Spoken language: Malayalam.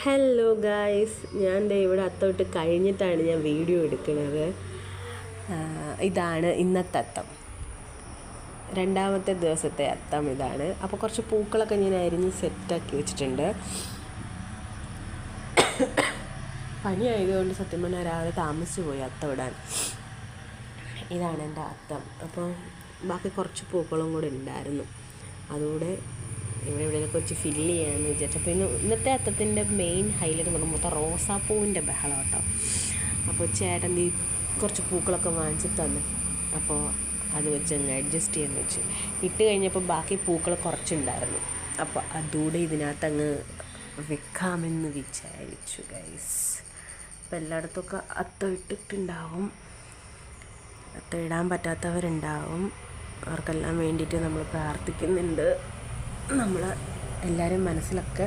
ഹലോ ഗായ്സ്, ഞാൻ ദേ ഇവിടെ അത്തോട്ട് കഴിഞ്ഞിട്ടാണ് ഞാൻ വീഡിയോ എടുക്കുന്നത്. ഇതാണ് ഇന്നത്തെ അത്തം, രണ്ടാമത്തെ ദിവസത്തെ അത്തം ഇതാണ്. അപ്പോൾ കുറച്ച് പൂക്കളൊക്കെ ഞാൻ അരിഞ്ഞ് സെറ്റാക്കി വെച്ചിട്ടുണ്ട്. പനിയായതുകൊണ്ട് സത്യം പറഞ്ഞാൽ രാവിലെ താമസിച്ച് പോയി അത്തം ഇടാൻ. ഇതാണ് എൻ്റെ അത്തം. അപ്പോൾ ബാക്കി കുറച്ച് പൂക്കളും കൂടെ ഉണ്ടായിരുന്നു, അതുകൂടെ ഇവിടെയൊക്കെ വെച്ച് ഫില്ല് ചെയ്യാമെന്ന് വിചാരിച്ചു. അപ്പോൾ ഇന്നത്തെ അത്തത്തിൻ്റെ മെയിൻ ഹൈലൈറ്റ് എന്ന് പറയുമ്പോൾ മൊത്തം റോസാപ്പൂവിൻ്റെ ബഹളം കേട്ടോ. അപ്പോൾ ചേട്ടൻ കുറച്ച് പൂക്കളൊക്കെ വാങ്ങിച്ച് തന്നു. അപ്പോൾ അത് വെച്ച് അങ്ങ് അഡ്ജസ്റ്റ് ചെയ്യാമെന്ന് വെച്ച് ഇട്ട് കഴിഞ്ഞപ്പോൾ ബാക്കി പൂക്കൾ കുറച്ചുണ്ടായിരുന്നു. അപ്പോൾ അതുകൂടെ ഇതിനകത്ത് അങ്ങ് വെക്കാമെന്ന് വിചാരിച്ചു ഗൈസ്. അപ്പോൾ എല്ലായിടത്തൊക്കെ അത്തം ഇട്ടിട്ടുണ്ടാവും, അത്തം ഇടാൻ പറ്റാത്തവരുണ്ടാവും. അവർക്കെല്ലാം വേണ്ടിയിട്ട് നമ്മൾ പ്രാർത്ഥിക്കുന്നുണ്ട്. നമ്മൾ എല്ലാവരും മനസ്സിലൊക്കെ